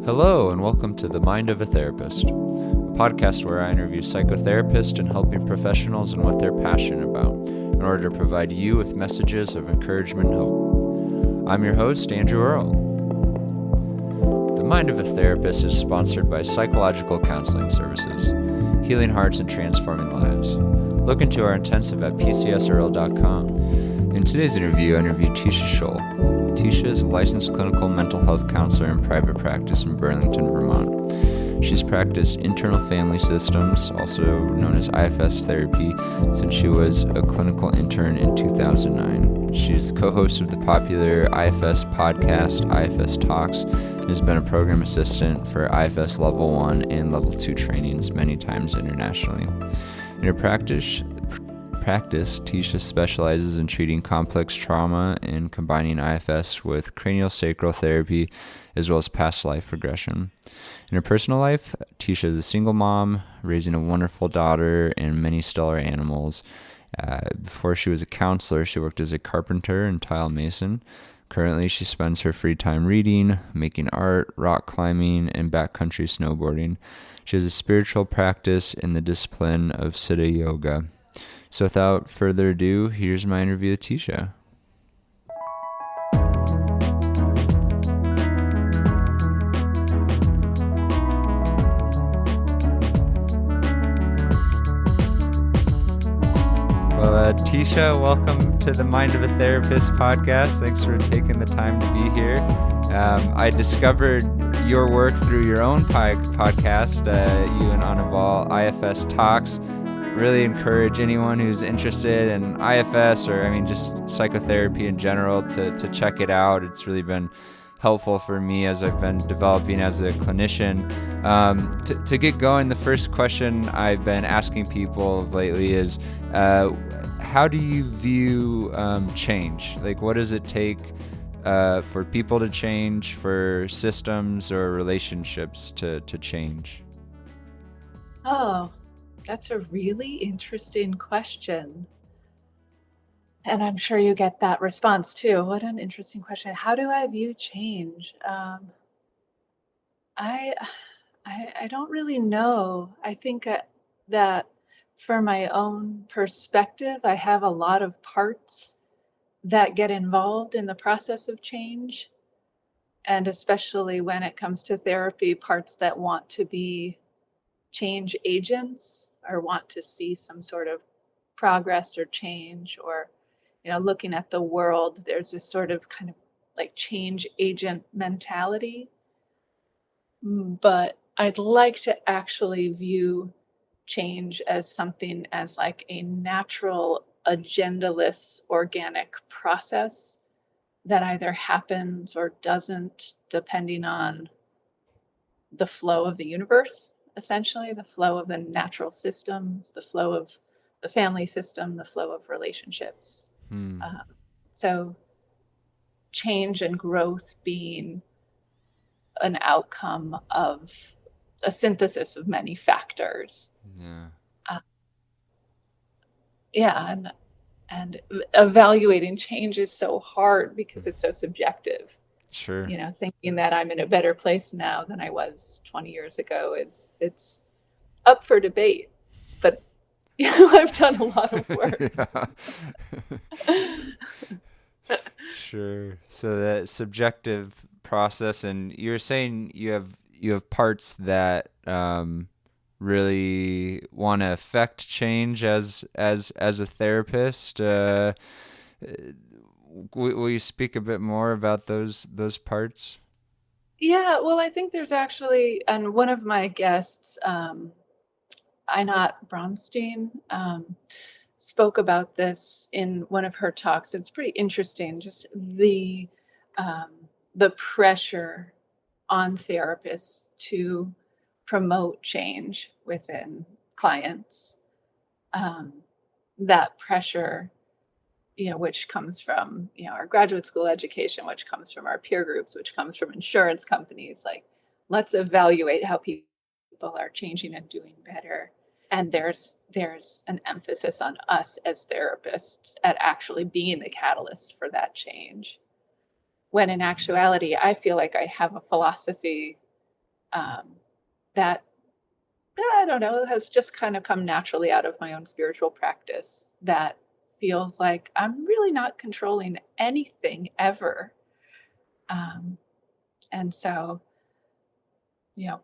Hello, and welcome to The Mind of a Therapist, a podcast where I interview psychotherapists and helping professionals in what they're passionate about in order to provide you with messages of encouragement and hope. I'm your host, Andrew Earle. The Mind of a Therapist is sponsored by Psychological Counseling Services, healing hearts and transforming lives. Look into our intensive at pcsearle.com. In today's interview, I interviewed Tisha Shull. Tisha is a licensed clinical mental health counselor in private practice in Burlington, Vermont. She's practiced internal family systems, also known as IFS therapy, since she was a clinical intern in 2009. She's the co-host of the popular IFS podcast, IFS Talks, and has been a program assistant for IFS Level 1 and Level 2 trainings many times internationally. In her practice, Tisha specializes in treating complex trauma and combining IFS with craniosacral therapy as well as past life regression. In her personal life, Tisha is a single mom, raising a wonderful daughter and many stellar animals. Before she was a counselor, she worked as a carpenter and tile mason. Currently, she spends her free time reading, making art, rock climbing, and backcountry snowboarding. She has a spiritual practice in the discipline of Siddha Yoga. So without further ado, here's my interview with Tisha. Well, Tisha, welcome to the Mind of a Therapist podcast. Thanks for taking the time to be here. I discovered your work through your own podcast, you and Anaval, IFS Talks. Really encourage anyone who's interested in IFS or just psychotherapy in general to check it out. It's really been helpful for me as I've been developing as a clinician. To get going, the first question I've been asking people lately is, how do you view change? Like, what does it take for people to change, for systems or relationships to change? Oh, that's a really interesting question. And I'm sure you get that response too. What an interesting question. How do I view change? I, I don't really know. I think that for my own perspective, I have a lot of parts that get involved in the process of change. And especially when it comes to therapy, parts that want to be change agents or want to see some sort of progress or change, or looking at the world, there's this sort of kind of like change agent mentality. But I'd like to actually view change as something as like a natural, agendaless, organic process that either happens or doesn't, depending on the flow of the universe. Essentially, the flow of the natural systems, the flow of the family system, the flow of relationships. So change and growth being an outcome of a synthesis of many factors. And evaluating change is so hard because it's so subjective. Sure. Thinking that I'm in a better place now than I was 20 years ago it's up for debate. But I've done a lot of work. Sure. So that subjective process, and you're saying you have parts that really want to affect change as a therapist. Will you speak a bit more about those parts? Yeah, well, I think there's actually, and one of my guests, Einat Bronstein, spoke about this in one of her talks. It's pretty interesting, just the pressure on therapists to promote change within clients. That pressure, which comes from, our graduate school education, which comes from our peer groups, which comes from insurance companies. Like, let's evaluate how people are changing and doing better. And there's an emphasis on us as therapists at actually being the catalyst for that change. When in actuality, I feel like I have a philosophy that, I don't know, has just kind of come naturally out of my own spiritual practice, that feels like I'm really not controlling anything ever. Um, and so,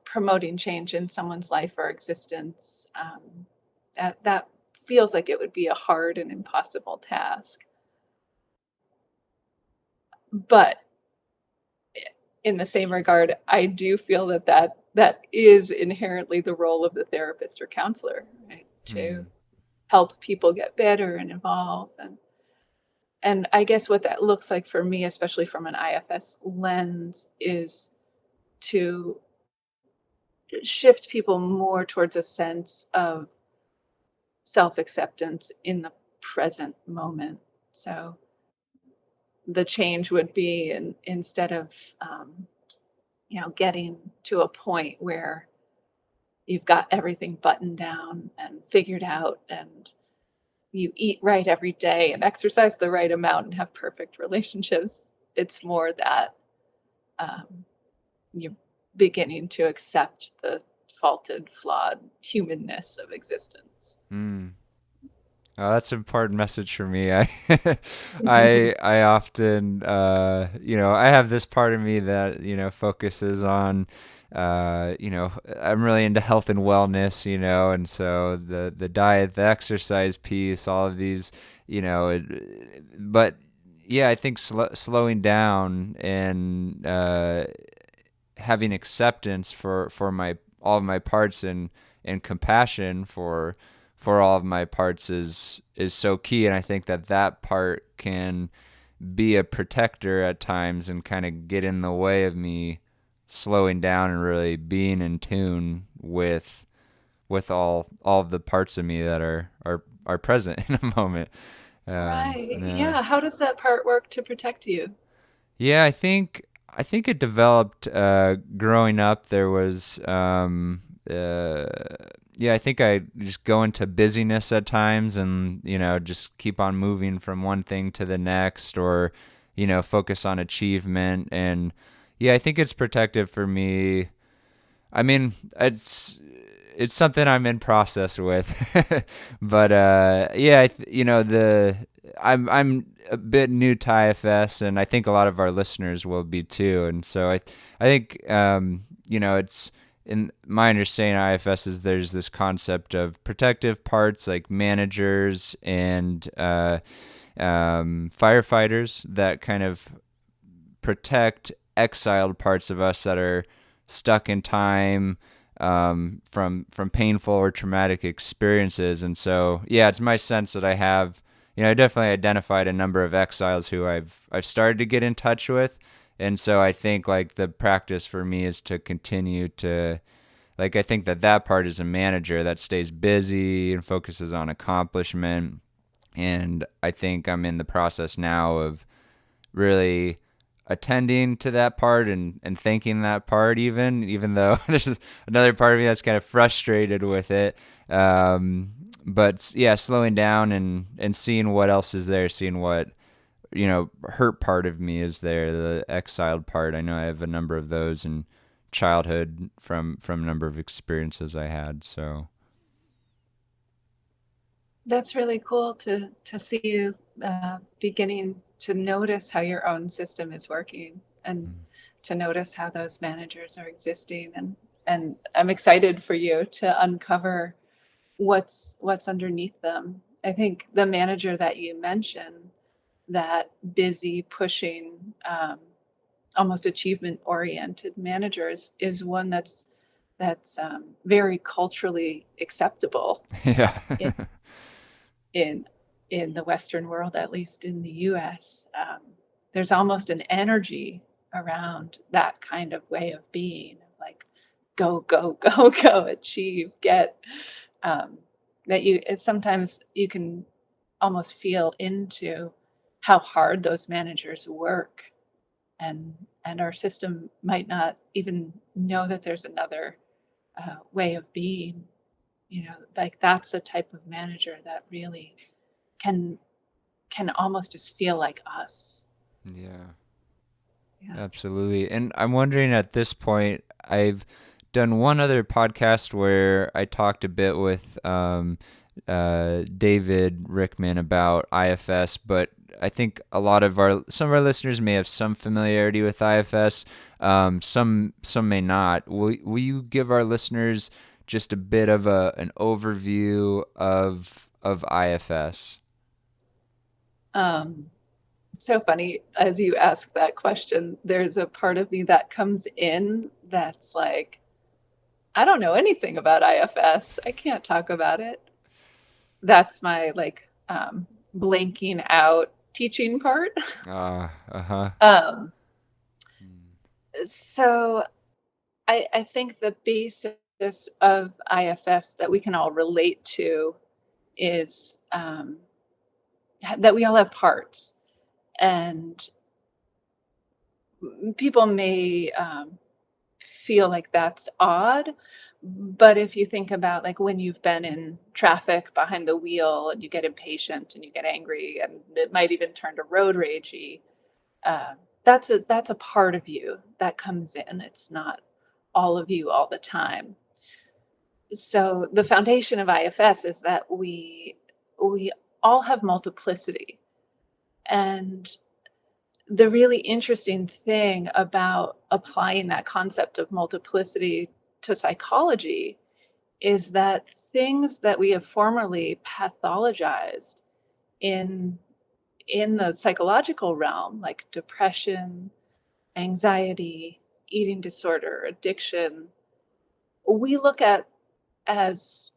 promoting change in someone's life or existence, that feels like it would be a hard and impossible task. But in the same regard, I do feel that is inherently the role of the therapist or counselor, right? To Mm. help people get better and evolve. And I guess what that looks like for me, especially from an IFS lens, is to shift people more towards a sense of self-acceptance in the present moment. So the change would be, instead of getting to a point where you've got everything buttoned down and figured out, and you eat right every day and exercise the right amount and have perfect relationships. It's more that um, you're beginning to accept the faulted, flawed humanness of existence. Mm. Oh, that's an important message for me. I often, I have this part of me that, focuses on, I'm really into health and wellness, and so the diet, the exercise piece, all of these, but yeah, I think slowing down and having acceptance for my all of my parts and compassion for all of my parts is so key. And I think that part can be a protector at times and kind of get in the way of me slowing down and really being in tune with all of the parts of me that are present in a moment. Right. Yeah. Yeah. How does that part work to protect you? Yeah, I think it developed growing up. There was yeah, I think I just go into busyness at times and just keep on moving from one thing to the next, or focus on achievement. And yeah, I think it's protective for me. I mean, it's something I'm in process with, but yeah, I'm a bit new to IFS, and I think a lot of our listeners will be too. And so I think it's in my understanding of IFS is there's this concept of protective parts like managers and firefighters that kind of protect exiled parts of us that are stuck in time, from painful or traumatic experiences. And so, yeah, it's my sense that I have, I definitely identified a number of exiles who I've started to get in touch with. And so I think like the practice for me is to continue to, like, I think that part is a manager that stays busy and focuses on accomplishment. And I think I'm in the process now of really attending to that part and thanking that part, even though there's another part of me that's kind of frustrated with it. But yeah, slowing down and seeing what else is there, seeing what, hurt part of me is there, the exiled part. I know I have a number of those in childhood from a number of experiences I had. So That's really cool to see you beginning to notice how your own system is working, and to notice how those managers are existing. And I'm excited for you to uncover what's underneath them. I think the manager that you mentioned, that busy, pushing, almost achievement oriented managers, is one that's very culturally acceptable yeah. in in in the Western world, at least in the US. There's almost an energy around that kind of way of being, like go, go, go, go, achieve, get. Um, that sometimes you can almost feel into how hard those managers work, and our system might not even know that there's another way of being. Like that's the type of manager that really can almost just feel like us. Yeah. Yeah. Absolutely. And I'm wondering at this point, I've done one other podcast where I talked a bit with David Rickman about IFS, but I think some of our listeners may have some familiarity with IFS. Some may not. Will you give our listeners just a bit of an overview of IFS? So funny as you ask that question. There's a part of me that comes in that's like, I don't know anything about IFS. I can't talk about it. That's my blanking out teaching part. Uh-huh. So I think the basis of IFS that we can all relate to is that we all have parts, and people may feel like that's odd. But if you think about like when you've been in traffic behind the wheel and you get impatient and you get angry and it might even turn to road ragey, that's a part of you that comes in. It's not all of you all the time. So the foundation of IFS is that we all have multiplicity. And the really interesting thing about applying that concept of multiplicity to psychology is that things that we have formerly pathologized in the psychological realm, like depression, anxiety, eating disorder, addiction, we look at as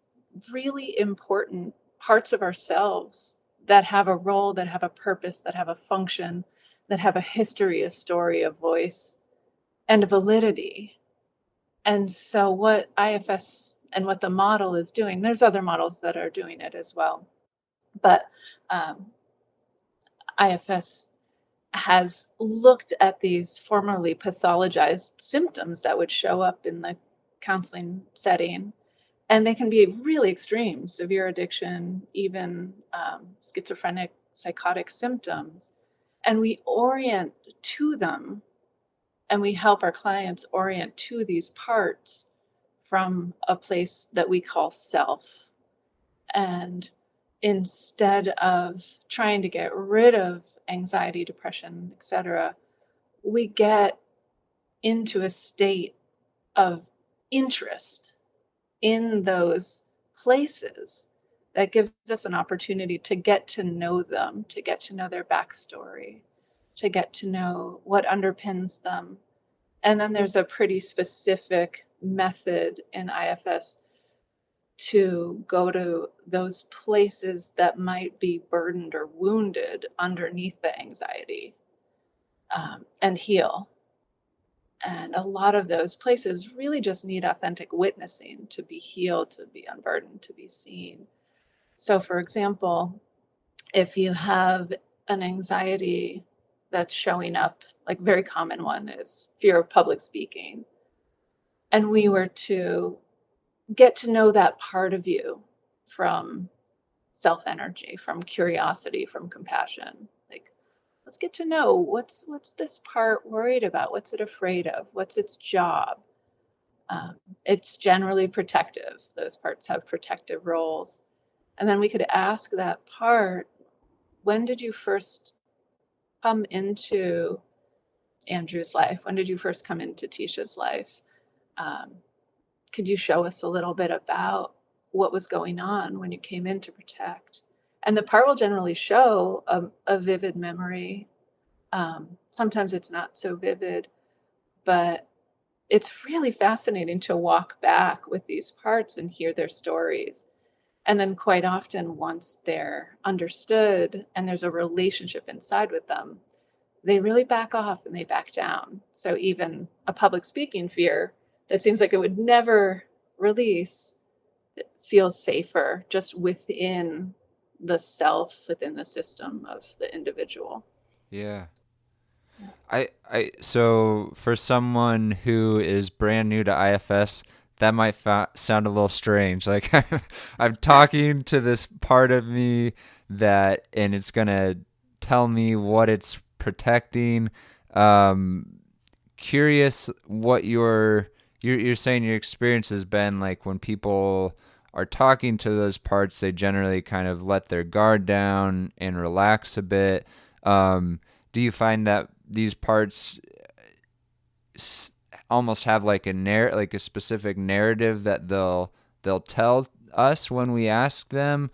really important parts of ourselves that have a role, that have a purpose, that have a function, that have a history, a story, a voice, and a validity. And so what IFS and what the model is doing, there's other models that are doing it as well, but IFS has looked at these formerly pathologized symptoms that would show up in the counseling setting, and they can be really extreme, severe addiction, even schizophrenic, psychotic symptoms. And we orient to them, and we help our clients orient to these parts from a place that we call self. And instead of trying to get rid of anxiety, depression, etc., we get into a state of interest in those places that gives us an opportunity to get to know them, to get to know their backstory, to get to know what underpins them. And then there's a pretty specific method in IFS to go to those places that might be burdened or wounded underneath the anxiety, and heal. And a lot of those places really just need authentic witnessing to be healed, to be unburdened, to be seen. So, for example, if you have an anxiety that's showing up, like very common one is fear of public speaking, and we were to get to know that part of you from self energy, from curiosity, from compassion. Like, let's get to know what's this part worried about? What's it afraid of? What's its job? It's generally protective. Those parts have protective roles. And then we could ask that part, when did you first come into Andrew's life? When did you first come into Tisha's life? Could you show us a little bit about what was going on when you came in to protect? And the part will generally show a vivid memory. Sometimes it's not so vivid, but it's really fascinating to walk back with these parts and hear their stories. And then quite often, once they're understood and there's a relationship inside with them, they really back off and they back down. So even a public speaking fear that seems like it would never release, it feels safer just within the self, within the system of the individual. Yeah. So for someone who is brand new to IFS, that might sound a little strange. Like I'm talking to this part of me and it's going to tell me what it's protecting. Curious what your you're saying your experience has been like when people are talking to those parts, they generally kind of let their guard down and relax a bit. Do you find that these parts almost have like like a specific narrative that they'll tell us when we ask them?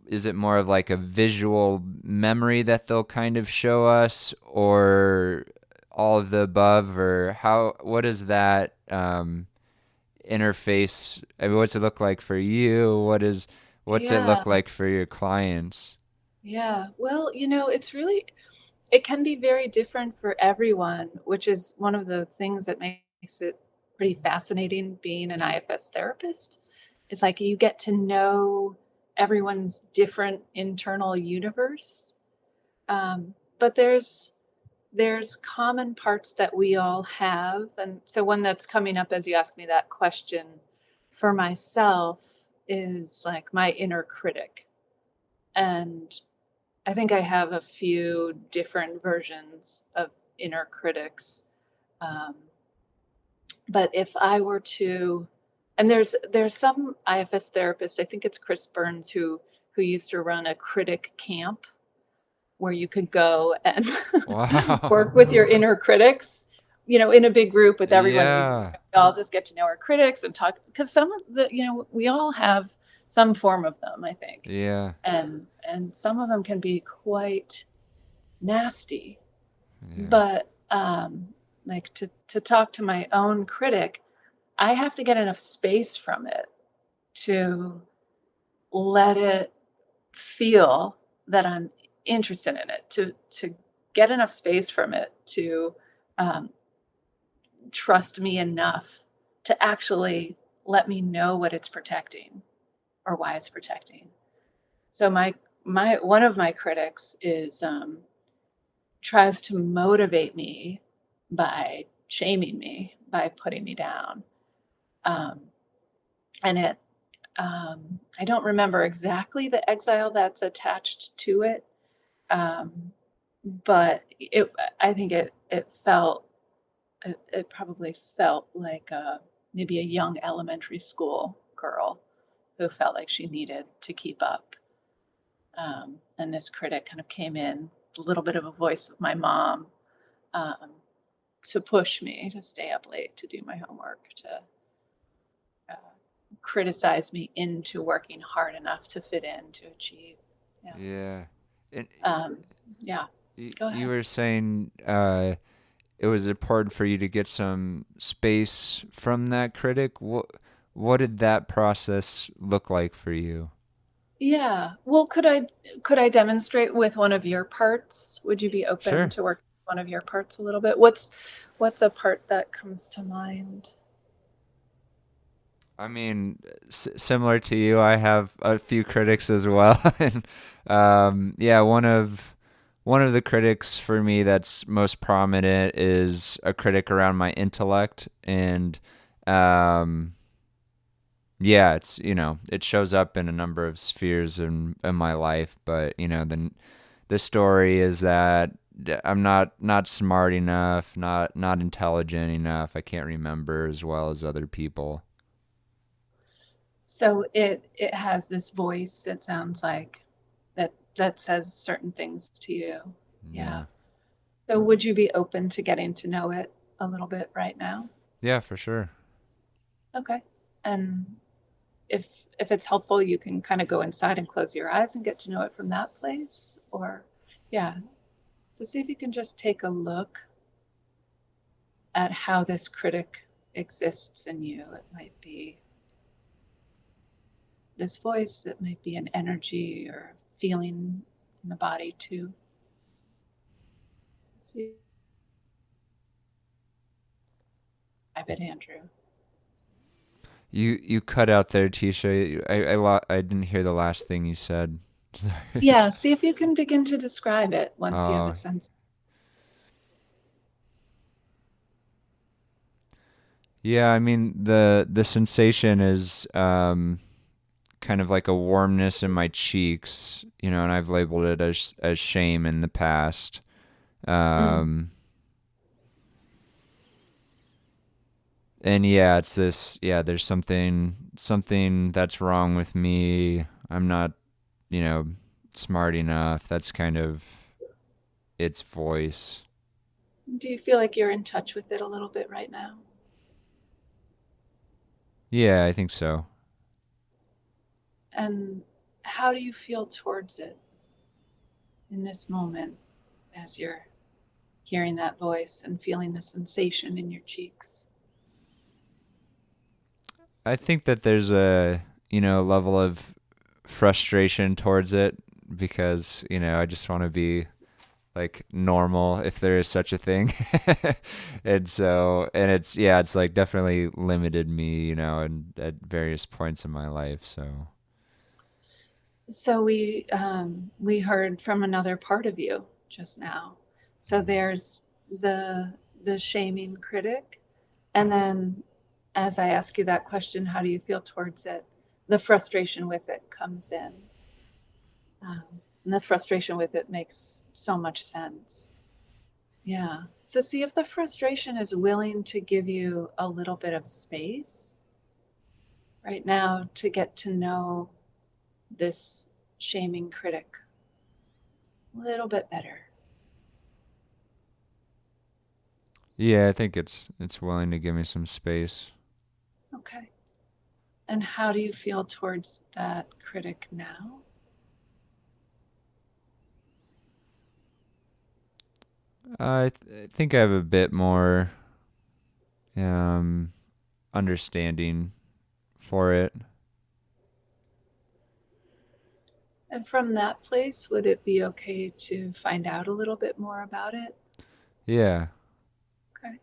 Is it more of like a visual memory that they'll kind of show us, or all of the above, or what is that interface? I mean, what's it look like for you? What's it Yeah, look like for your clients? yeah. Well, it can be very different for everyone, which is one of the things that makes it pretty fascinating being an IFS therapist. It's like you get to know everyone's different internal universe. But there's common parts that we all have. And so one that's coming up as you ask me that question for myself is like my inner critic. And I think I have a few different versions of inner critics. Um, but if I were to, and there's some IFS therapist, I think it's Chris Burns, who used to run a critic camp where you could go and work Wow. with your inner critics, in a big group with everyone. We Yeah. all just get to know our critics and talk, because some of the, we all have some form of them, I think. Yeah. And some of them can be quite nasty. Yeah. But like to talk to my own critic, I have to get enough space from it to let it feel that I'm interested in it, to get enough space from it to um, trust me enough to actually let me know what it's protecting or why it's protecting. So my one of my critics is tries to motivate me by shaming me, by putting me down. Um, and I don't remember exactly the exile that's attached to it. But I think it probably felt like maybe a young elementary school girl who felt like she needed to keep up. And this critic kind of came in, a little bit of a voice of my mom, um, to push me to stay up late, to do my homework, to uh, criticize me into working hard enough to fit in, to achieve. Yeah. Yeah. And Um, yeah. Go you ahead. were saying it was important for you to get some space from that critic. What did that process look like for you? Yeah. Well, could I demonstrate with one of your parts? Would you be open Sure. to work with one of your parts a little bit? What's a part that comes to mind? I mean, similar to you, I have a few critics as well, and yeah, one of the critics for me that's most prominent is a critic around my intellect, and um, yeah, it shows up in a number of spheres in my life, but the story is that I'm not smart enough, not intelligent enough. I can't remember as well as other people. So it has this voice, it sounds like, that says certain things to you. Yeah. Yeah. So would you be open to getting to know it a little bit right now? Yeah, for sure. Okay. And if it's helpful, you can kind of go inside and close your eyes and get to know it from that place. Or yeah. So see if you can just take a look at how this critic exists in you. It might be this voice, it might be an energy or feeling in the body too. See, I bet Andrew. You cut out there, Tisha. I didn't hear the last thing you said. Sorry. Yeah, see if you can begin to describe it once you have a Oh, sense. yeah. I mean, the sensation is kind of like a warmness in my cheeks, and I've labeled it as shame in the past. Mm, Um, And yeah, it's this, yeah, there's something that's wrong with me. I'm not, you know, smart enough. That's kind of its voice. Do you feel like you're in touch with it a little bit right now? Yeah, I think so. And how do you feel towards it in this moment as you're hearing that voice and feeling the sensation in your cheeks? I think that there's a, level of frustration towards it because, I just want to be like normal if there is such a thing. And it's, yeah, it's like definitely limited me, and at various points in my life. So, So we heard from another part of you just now. So there's the the shaming critic, and then as I ask you that question, how do you feel towards it? The frustration with it comes in. And the frustration with it makes so much sense. Yeah. So see if the frustration is willing to give you a little bit of space right now to get to know this shaming critic a little bit better. yeah, I think it's willing to give me some space. Okay. And how do you feel towards that critic now? I think I have a bit more um understanding for it. And from that place, would it be okay to find out a little bit more about it? Yeah. Okay.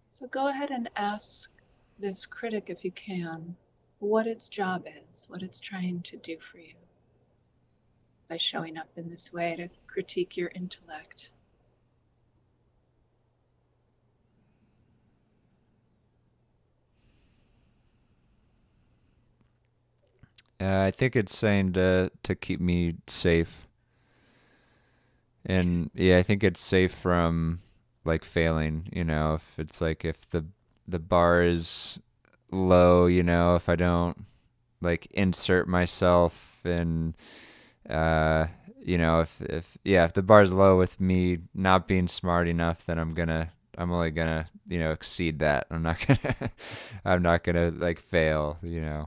So go ahead and ask this critic, if you can, what its job is, what it's trying to do for you by showing up in this way to critique your intellect. I think it's saying to keep me safe. And yeah, I think it's safe from like failing, if it's like if the bar is low, if I don't like insert myself and uh if the bar's low with me not being smart enough, then I'm only gonna, exceed that. I'm not gonna I'm not gonna like fail. Yeah.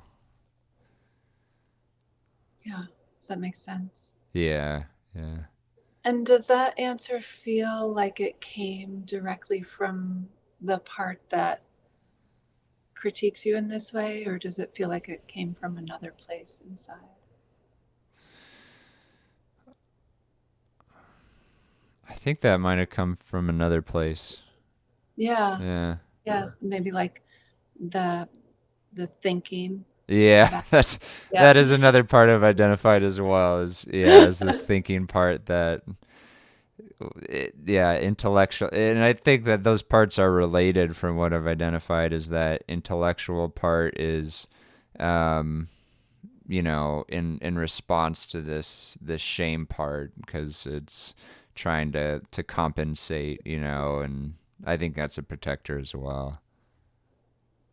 Does that make sense? Yeah, yeah. And does that answer feel like it came directly from the part that critiques you in this way, or does it feel like it came from another place inside? I think that might have come from another place. Yeah. Yeah. Yes. Maybe like the the thinking Yeah, about. Yeah. that is another part I've identified as well. Is this thinking part that, yeah, intellectual, and I think that those parts are related. From what I've identified, is that intellectual part is, um, in response to this shame part because it's trying to compensate, and I think that's a protector as well.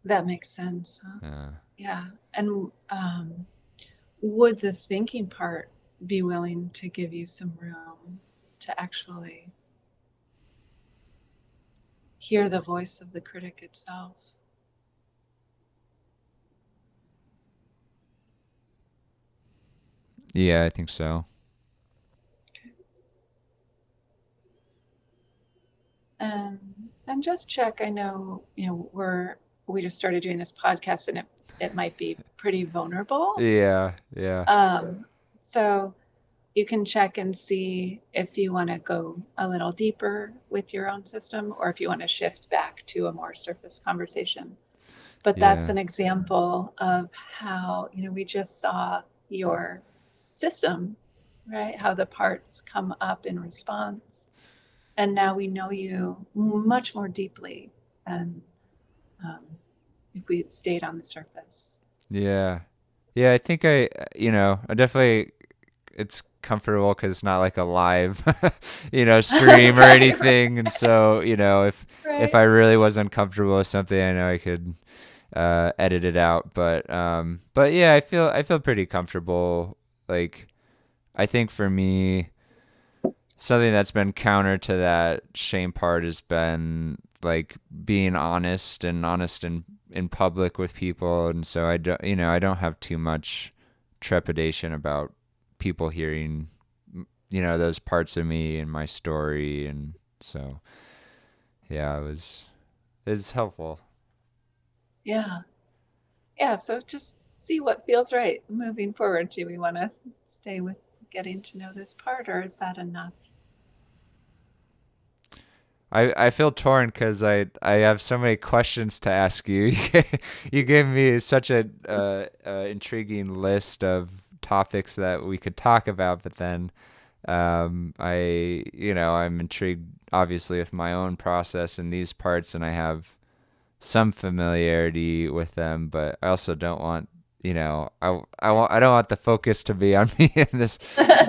That makes sense, huh? Yeah. Yeah. And would the thinking part be willing to give you some room to actually hear the voice of the critic itself? Yeah, I think so. Okay. And and just check. I know, we just started doing this podcast and it might be pretty vulnerable. Yeah, yeah. So you can check and see if you want to go a little deeper with your own system or if you want to shift back to a more surface conversation. But that's Yeah. an example of how, we just saw your system, right? How the parts come up in response. And now we know you much more deeply than um, if we stayed on the surface. Yeah. Yeah, I think I definitely it's comfortable because it's not like a live, scream or anything. And so, if Right. I really was uncomfortable with something, I know I could edit it out. But yeah, I feel pretty comfortable. Like, I think for me, something that's been counter to that shame part has been like being honest in public with people. And so I don't have too much trepidation about people hearing, those parts of me and my story. And so, yeah, it's helpful. Yeah. Yeah. So just see what feels right moving forward. Do we want to stay with getting to know this part, or is that enough? I feel torn because I have so many questions to ask you. You gave me such a intriguing list of topics that we could talk about, but then I'm intrigued obviously with my own process in these parts, and I have some familiarity with them, but I also don't want, I don't want the focus to be on me in this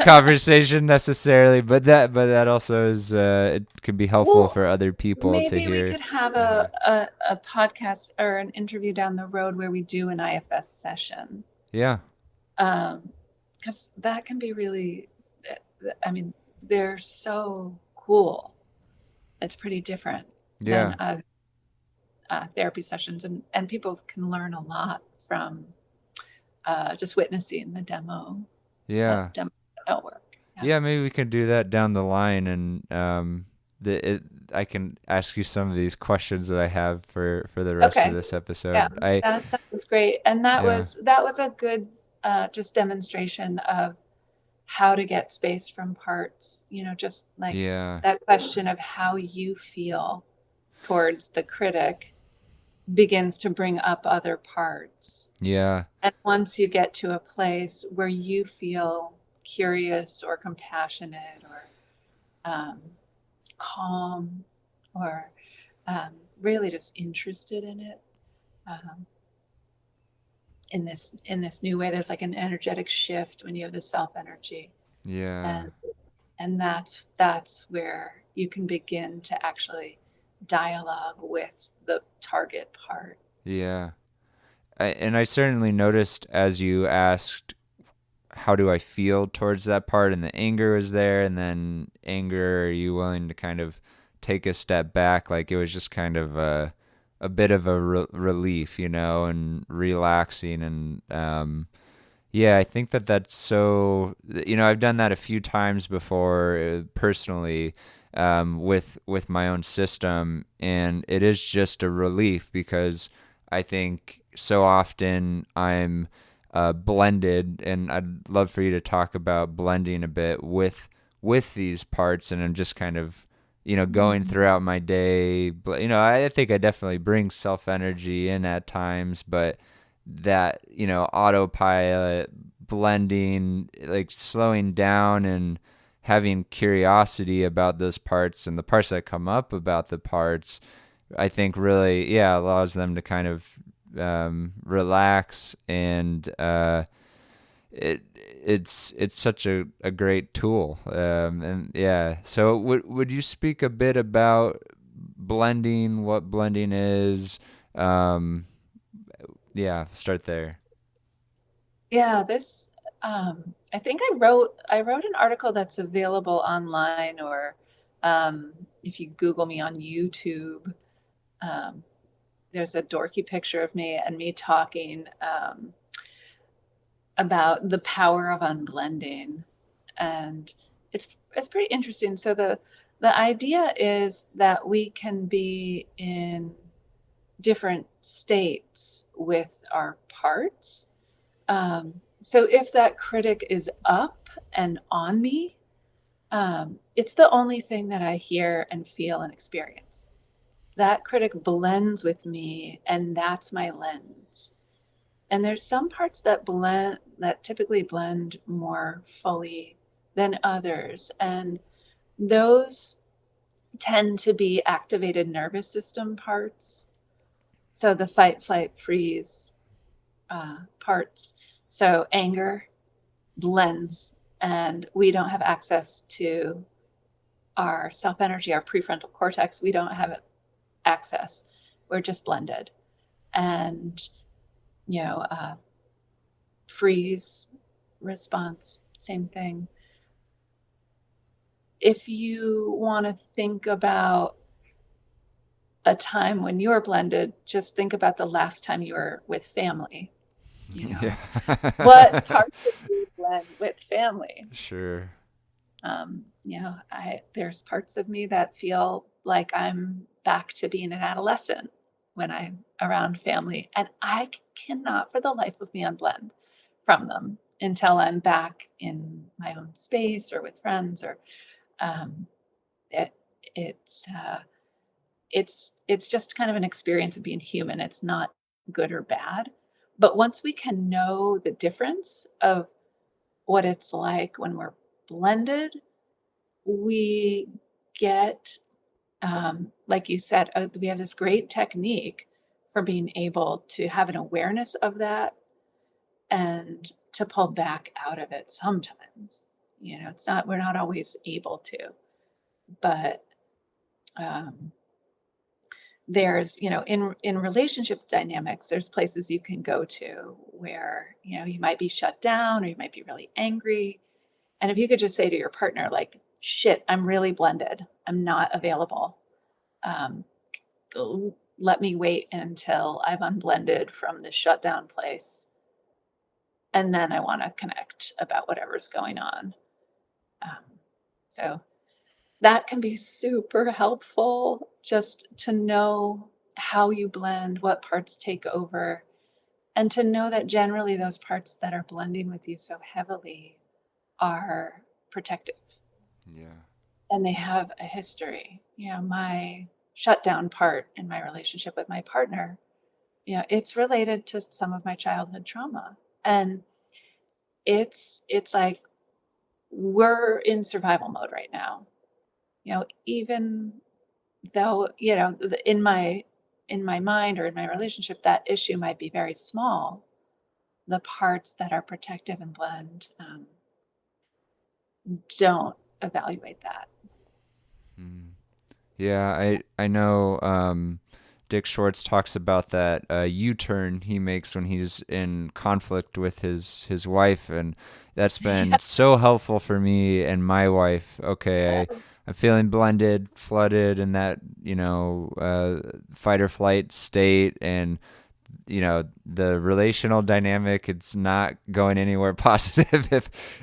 conversation necessarily, but that also is, it can be helpful Well, for other people to maybe we hear. could have Yeah. a podcast or an interview down the road where we do an IFS session. Yeah. Because that can be really, I mean, they're so cool. It's pretty different than Yeah. therapy sessions, and people can learn a lot from just witnessing the Yeah. demo work. Yeah. Yeah, maybe we can do that down the line, and I can ask you some of these questions that I have for the rest of Okay. this Yeah, episode. that sounds great. And that Yeah. was a good just demonstration of how to get space from parts, just like Yeah. that question of how you feel towards the critic begins to bring up other parts. Yeah. And once you get to a place where you feel curious or compassionate or um, calm or really just interested in it, um, in this new way, there's like an energetic shift when you have the self energy, Yeah. and that's where you can begin to actually dialogue with the target part. Yeah. And I certainly noticed as you asked, how do I feel towards that part, and the anger was there, and then anger, are you willing to kind of take a step back? Like it was just kind of a bit of a relief, and relaxing. And yeah, I think that's so, I've done that a few times before personally, with my own system, and it is just a relief because I think so often I'm blended, and I'd love for you to talk about blending a bit with these parts, and I'm just kind of going Mm. throughout my day. I think I definitely bring self energy in at times, but that autopilot, blending, like slowing down and having curiosity about those parts and the parts that come up about the parts, I think really, yeah, allows them to kind of relax. And it's such a great tool. And yeah, so would you speak a bit about blending, what blending is? um yeah, start there. Yeah, this I think I wrote an article that's available online, or if you Google me on YouTube, um, there's a dorky picture of me and me talking about the power of unblending, and it's pretty interesting. So the idea is that we can be in different states with our parts. So if that critic is up and on me, it's the only thing that I hear and feel and experience. That critic blends with me, and that's my lens. And there's some parts that typically blend more fully than others. And those tend to be activated nervous system parts. So the fight, flight, freeze parts. So anger blends and we don't have access to our self energy, our prefrontal cortex. We don't have access. We're just blended. And, freeze response, same thing. If you want to think about a time when you're blended, just think about the last time you were with family. Yeah. What parts of you blend with family? Sure. There's parts of me that feel like I'm back to being an adolescent when I'm around family, and I cannot for the life of me unblend from them until I'm back in my own space or with friends, or um, it, it's just kind of an experience of being human. It's not good or bad, but once we can know the difference of what it's like when we're blended, we get, like you said, we have this great technique for being able to have an awareness of that and to pull back out of it sometimes. We're not always able to, but um, there's, in relationship dynamics, there's places you can go to where, you might be shut down or you might be really angry. And if you could just say to your partner, like, shit, I'm really blended, I'm not available. Um, Let me wait until I've unblended from this shutdown place. And then I want to connect about whatever's going on. So that can be super helpful, just to know how you blend, what parts take over, and to know that generally those parts that are blending with you so heavily are protective. Yeah. And they have a history. My shutdown part in my relationship with my partner, it's related to some of my childhood trauma. And it's like we're in survival mode right now. Even though, in my mind or in my relationship, that issue might be very small, the parts that are protective and blend don't evaluate that. Yeah, I know Dick Schwartz talks about that U-turn he makes when he's in conflict with his wife, and that's been so helpful for me and my wife. Okay, I'm feeling blended, flooded in that, fight or flight state, and the relational dynamic, it's not going anywhere positive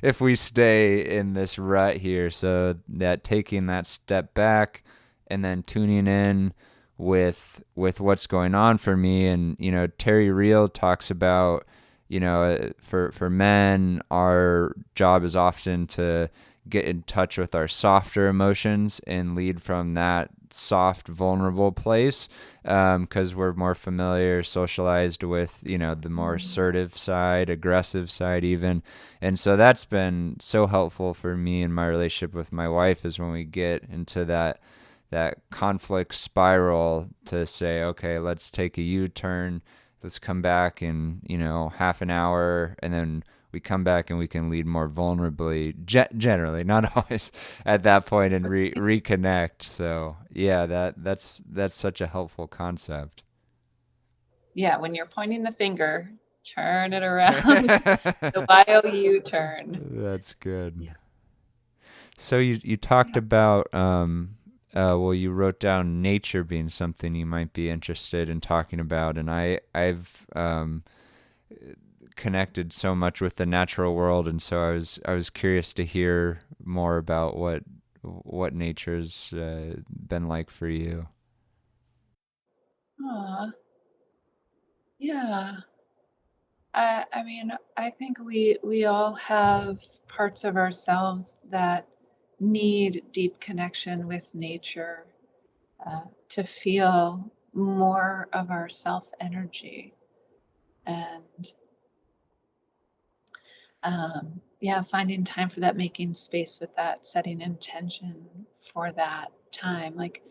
if we stay in this rut here. So that taking that step back and then tuning in with what's going on for me. And Terry Real talks about, for men, our job is often to get in touch with our softer emotions and lead from that soft, vulnerable place, because we're more familiar, socialized with, the more assertive side, aggressive side even. And so that's been so helpful for me in my relationship with my wife, is when we get into that conflict spiral, to say, okay, let's take a U-turn, let's come back in, half an hour, and then we come back and we can lead more vulnerably, generally, not always at that point, and reconnect. So yeah, that's such a helpful concept. Yeah, when you're pointing the finger, turn it around. The bio U-turn. That's good. Yeah. So you talked about you wrote down nature being something you might be interested in talking about, and I've connected so much with the natural world, and so I was curious to hear more about what nature's been like for you. Aw, yeah. I mean, I think we all have parts of ourselves that need deep connection with nature, to feel more of our self energy. And finding time for that, making space with that, setting intention for that time. Like,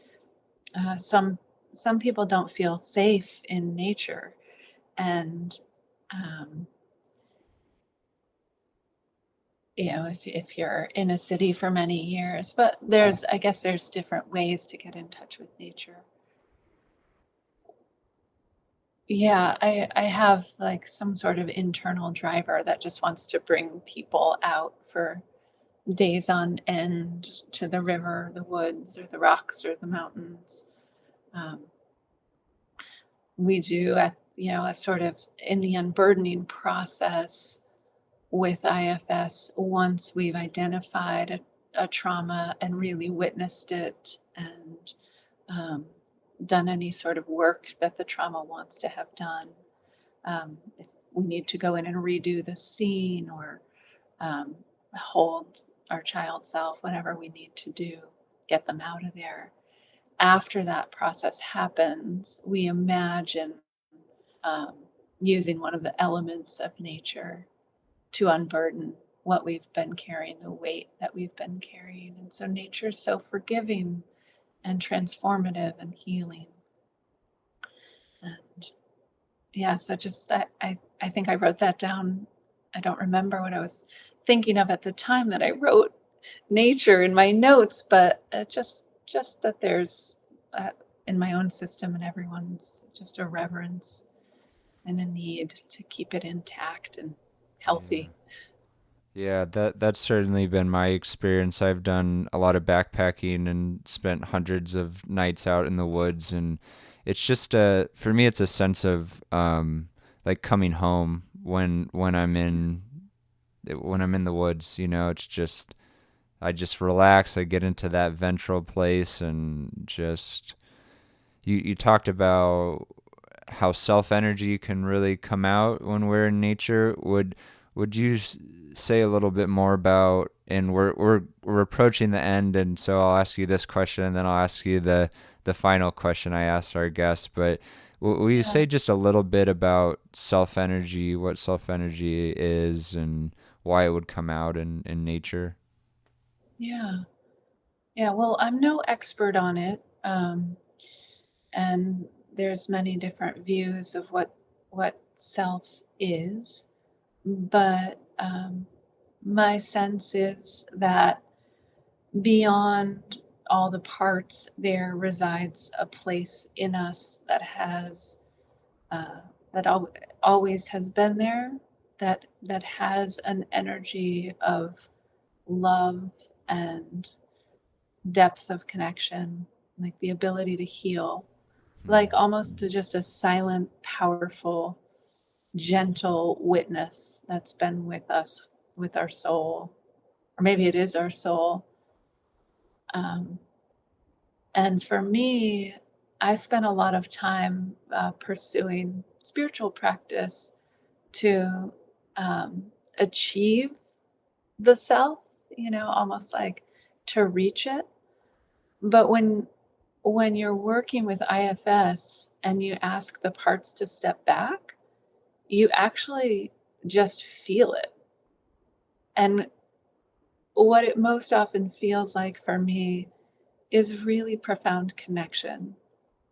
some people don't feel safe in nature, and if you're in a city for many years, but I guess there's different ways to get in touch with nature. Yeah, I have like some sort of internal driver that just wants to bring people out for days on end to the river, the woods, or the rocks, or the mountains. Um, we do a sort of in the unburdening process with IFS, once we've identified a trauma and really witnessed it and done any sort of work that the trauma wants to have done. If we need to go in and redo the scene or hold our child self, whatever we need to do, get them out of there. After that process happens, we imagine um, using one of the elements of nature to unburden what we've been carrying, the weight that we've been carrying. And so nature's so forgiving and transformative and healing. And yeah, so just I think I wrote that down. I don't remember what I was thinking of at the time that I wrote nature in my notes, but just that there's in my own system and everyone's just a reverence and a need to keep it intact and healthy. Yeah, that's certainly been my experience. I've done a lot of backpacking and spent hundreds of nights out in the woods, and it's just for me it's a sense of like coming home when I'm in the woods, it's just I just relax, I get into that ventral place and just you talked about how self energy can really come out when we're in nature. Would you say a little bit more about, and we're approaching the end, and so I'll ask you this question and then I'll ask you the final question I asked our guest, but will you say just a little bit about self energy, what self energy is and why it would come out in nature? Yeah. Yeah, well, I'm no expert on it. And there's many different views of what self is, but my sense is that beyond all the parts, there resides a place in us that has always has been there, that has an energy of love and depth of connection, like the ability to heal, like almost to just a silent, powerful, gentle witness that's been with us, with our soul, or maybe it is our soul. And for me, I spent a lot of time pursuing spiritual practice to achieve the self, almost like to reach it. But when you're working with IFS and you ask the parts to step back, you actually just feel it. And what it most often feels like for me is really profound connection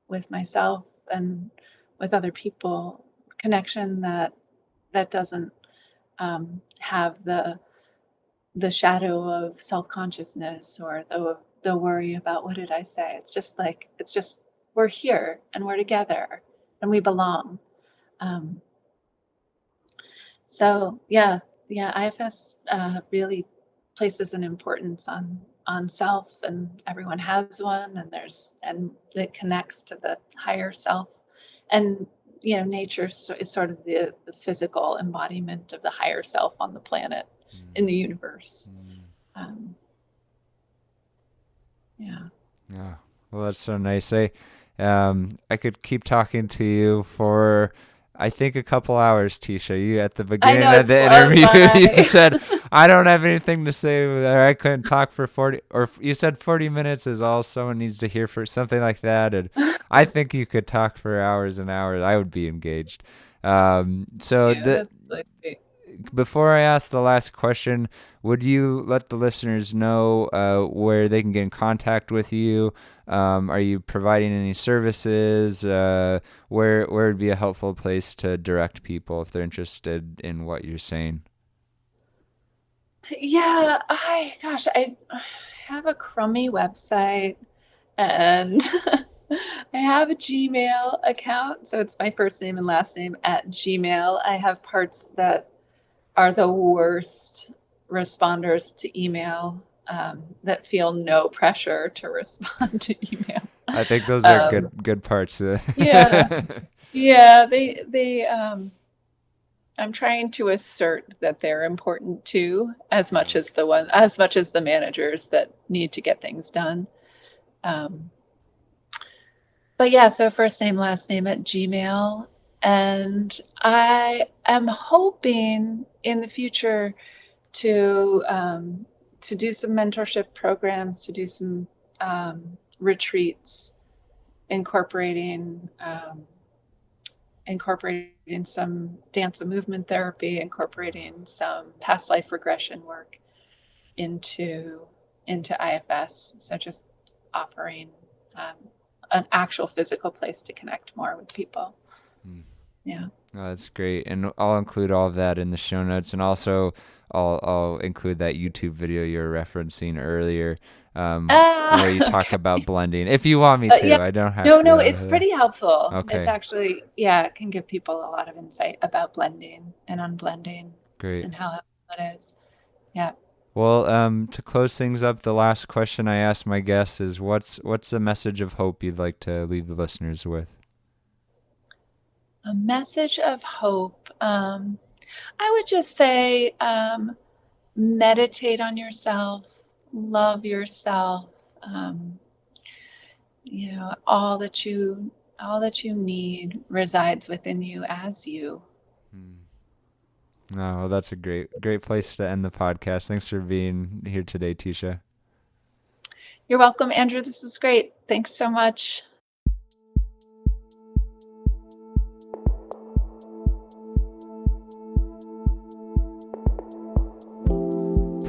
with myself and with other people, connection that doesn't have the shadow of self-consciousness or the worry about what did I say. It's just we're here and we're together and we belong. So IFS really places an importance on self, and everyone has one, and it connects to the higher self, and nature is sort of the physical embodiment of the higher self on the planet, in the universe. Yeah. Well, that's so nice. I could keep talking to you for I think a couple hours, Tisha. You at the beginning of the interview, you said I don't have anything to say, or I couldn't talk for 40, or you said 40 minutes is all someone needs to hear, for something like that. And I think you could talk for hours and hours. I would be engaged. Before I ask the last question, would you let the listeners know where they can get in contact with you? Are you providing any services? Where would be a helpful place to direct people if they're interested in what you're saying? Yeah, I have a crummy website and I have a Gmail account. So it's my first name and last name at Gmail. I have parts that are the worst responders to email, that feel no pressure to respond to email. I think those are Um, good parts. yeah, yeah, I'm trying to assert that they're important too, as much as the managers that need to get things done. Um, but yeah, so first name, last name at Gmail. And I am hoping in the future to do some mentorship programs, to do some retreats, incorporating some dance and movement therapy, incorporating some past life regression work into IFS. So just offering an actual physical place to connect more with people. Yeah. Oh, that's great. And I'll include all of that in the show notes. And also I'll include that YouTube video you were referencing earlier, where you talk about blending. If you want me to, Yeah. I don't have No, to. it's pretty helpful. Okay. It's actually, it can give people a lot of insight about blending and unblending. Great. And how helpful it is. Yeah. Well, to close things up, the last question I ask my guests is what's a message of hope you'd like to leave the listeners with? A message of hope. I would just say, meditate on yourself, love yourself. All that you need resides within you as you. Oh, that's a great place to end the podcast. Thanks for being here today, Tisha. You're welcome, Andrew. This was great. Thanks so much.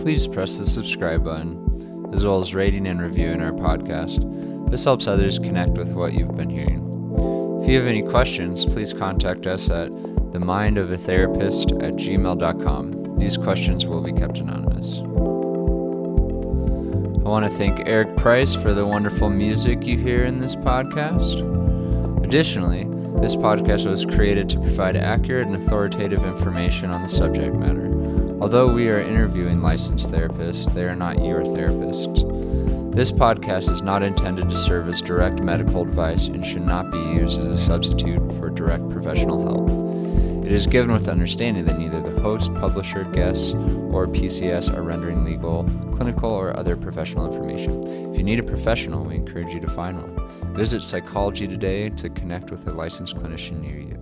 Please press the subscribe button, as well as rating and reviewing our podcast. This helps others connect with what you've been hearing. If you have any questions, please contact us at themindofatherapist@gmail.com. These questions will be kept anonymous. I want to thank Eric Price for the wonderful music you hear in this podcast. Additionally, this podcast was created to provide accurate and authoritative information on the subject matter. Although we are interviewing licensed therapists, they are not your therapists. This podcast is not intended to serve as direct medical advice and should not be used as a substitute for direct professional help. It is given with understanding that neither the host, publisher, guests, or PCS are rendering legal, clinical, or other professional information. If you need a professional, we encourage you to find one. Visit Psychology Today to connect with a licensed clinician near you.